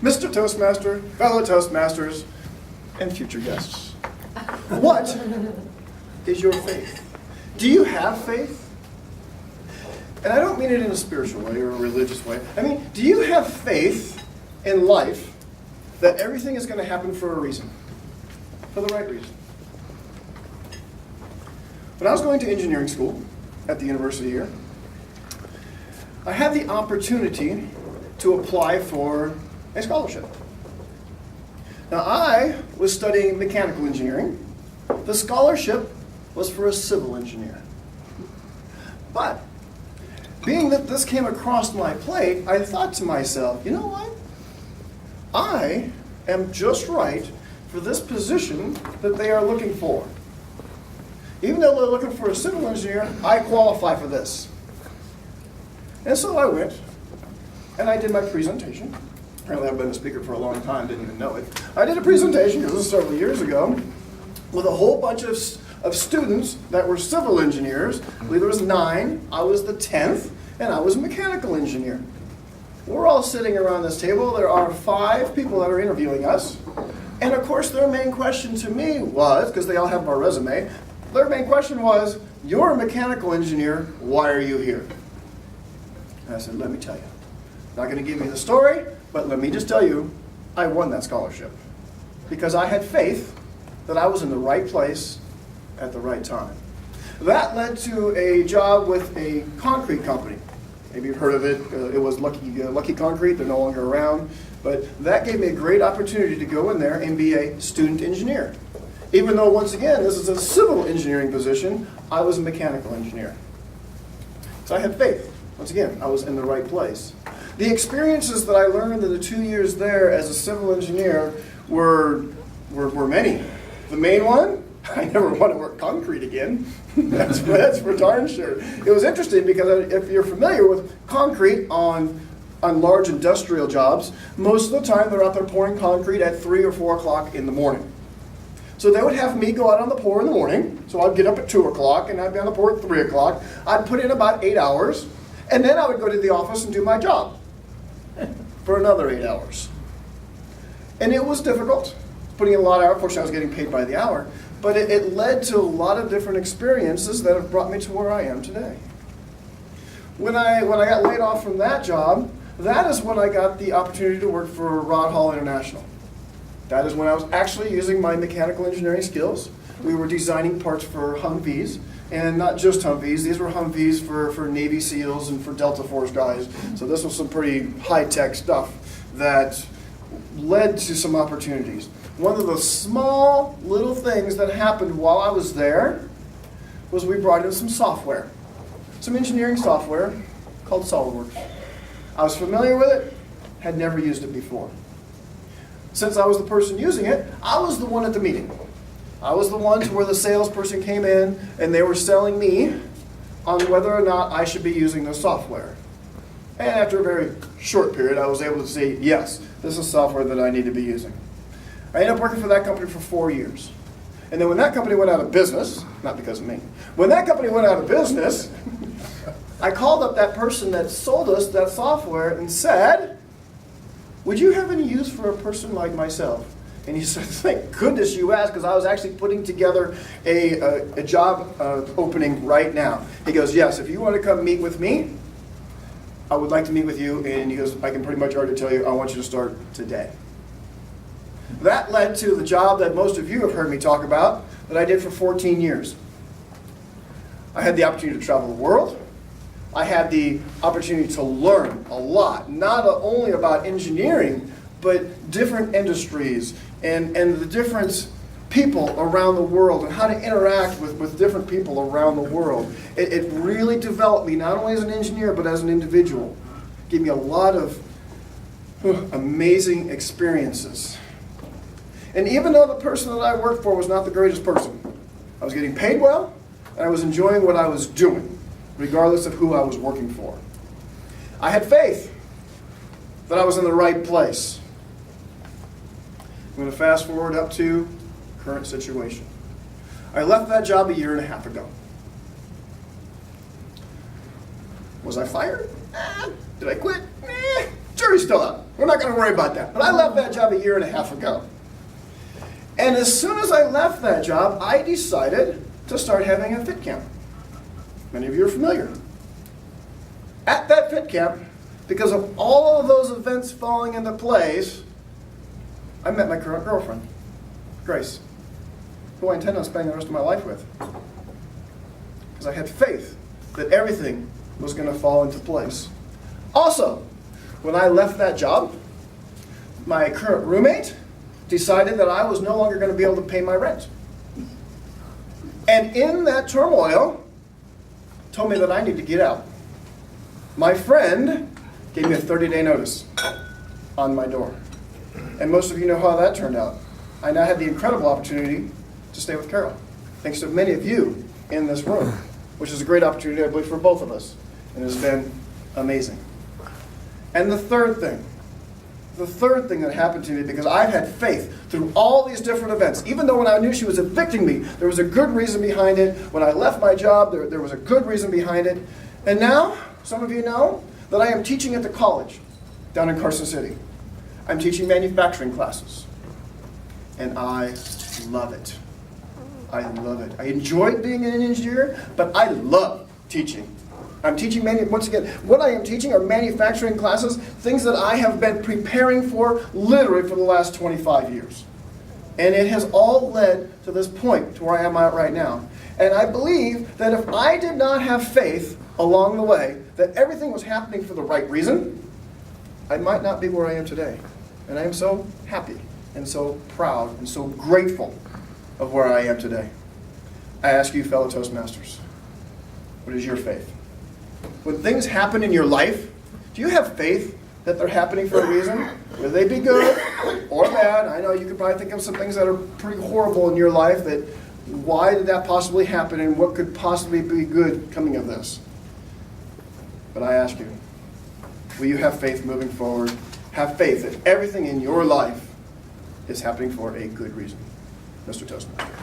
Mr. Toastmaster, fellow Toastmasters, and future guests. What is your faith? Do you have faith? And I don't mean it in a spiritual way or a religious way. I mean, do you have faith in life that everything is going to happen for a reason? For the right reason. When I was going to engineering school at the university here, I had the opportunity to apply for a scholarship. Now, I was studying mechanical engineering. The scholarship was for a civil engineer. But, being that this came across my plate, I thought to myself, you know what? I am just right for this position that they are looking for. Even though they're looking for a civil engineer, I qualify for this. And so I went, and I did my presentation. Apparently I've been a speaker for a long time, didn't even know it. I did a presentation, this was several years ago, with a whole bunch of students that were civil engineers. I believe there was 9, I was the 10th, and I was a mechanical engineer. We're all sitting around this table. There are 5 people that are interviewing us. And of course their main question to me was, because they all have my resume, their main question was, you're a mechanical engineer, why are you here? And I said, let me tell you. Not going to give you the story, but let me just tell you, I won that scholarship. Because I had faith that I was in the right place at the right time. That led to a job with a concrete company. Maybe you've heard of it. It was Lucky Concrete. They're no longer around. But that gave me a great opportunity to go in there and be a student engineer. Even though, once again, this is a civil engineering position, I was a mechanical engineer. So I had faith. Once again, I was in the right place. The experiences that I learned in the 2 years there as a civil engineer were many. The main one, I never want to work concrete again. that's for darn sure. It was interesting because if you're familiar with concrete on large industrial jobs, most of the time they're out there pouring concrete at 3 or 4 o'clock in the morning. So they would have me go out on the pour in the morning. So I'd get up at 2 o'clock and I'd be on the pour at 3 o'clock. I'd put in about 8 hours. And then I would go to the office and do my job for another 8 hours. And it was difficult, putting in a lot of hours. Fortunately, I was getting paid by the hour. But it led to a lot of different experiences that have brought me to where I am today. When I got laid off from that job, that is when I got the opportunity to work for Rod Hall International. That is when I was actually using my mechanical engineering skills. We were designing parts for Humvees, and not just Humvees. These were Humvees for Navy SEALs and for Delta Force guys. So this was some pretty high-tech stuff that led to some opportunities. One of the small little things that happened while I was there was we brought in some software, some engineering software called SolidWorks. I was familiar with it, had never used it before. Since I was the person using it, I was the one at the meeting. I was the one to where the salesperson came in and they were selling me on whether or not I should be using the software. And after a very short period, I was able to say, yes, this is software that I need to be using. I ended up working for that company for 4 years. And then when that company went out of business, not because of me, when that company went out of business, I called up that person that sold us that software and said, would you have any use for a person like myself? And he said, thank goodness you asked, because I was actually putting together a job opening right now. He goes, yes, if you want to come meet with me, I would like to meet with you. And he goes, I can pretty much already tell you, I want you to start today. That led to the job that most of you have heard me talk about, that I did for 14 years. I had the opportunity to travel the world. I had the opportunity to learn a lot, not only about engineering, but different industries and the different people around the world and how to interact with different people around the world. It really developed me, not only as an engineer, but as an individual. It gave me a lot of amazing experiences. And even though the person that I worked for was not the greatest person, I was getting paid well, and I was enjoying what I was doing, regardless of who I was working for. I had faith that I was in the right place. I'm going to fast forward up to current situation. I left that job 1.5 years ago. Was I fired? Did I quit? Sure jury's still out. We're not going to worry about that. But I left that job a year and a half ago. And as soon as I left that job, I decided to start having a fit camp. Many of you are familiar. At that fit camp, because of all of those events falling into place, I met my current girlfriend, Grace, who I intend on spending the rest of my life with. Because I had faith that everything was going to fall into place. Also, when I left that job, my current roommate decided that I was no longer going to be able to pay my rent. And in that turmoil, told me that I need to get out. My friend gave me a 30-day notice on my door. And most of you know how that turned out. I now had the incredible opportunity to stay with Carol, thanks to many of you in this room, which is a great opportunity, I believe, for both of us. And it's been amazing. And the third thing that happened to me, because I've had faith through all these different events, even though when I knew she was evicting me, there was a good reason behind it. When I left my job, there was a good reason behind it. And now, some of you know that I am teaching at the college down in Carson City. I'm teaching manufacturing classes. And I love it. I love it. I enjoyed being an engineer, but I love teaching. I'm teaching, once again, what I am teaching are manufacturing classes, things that I have been preparing for literally for the last 25 years. And it has all led to this point, to where I am at right now. And I believe that if I did not have faith along the way, that everything was happening for the right reason, I might not be where I am today. And I am so happy and so proud and so grateful of where I am today. I ask you, fellow Toastmasters, what is your faith? When things happen in your life, do you have faith that they're happening for a reason? Whether they be good or bad. I know you could probably think of some things that are pretty horrible in your life, that why did that possibly happen and what could possibly be good coming of this? But I ask you, will you have faith moving forward? Have faith that everything in your life is happening for a good reason. Mr. Toastmaster.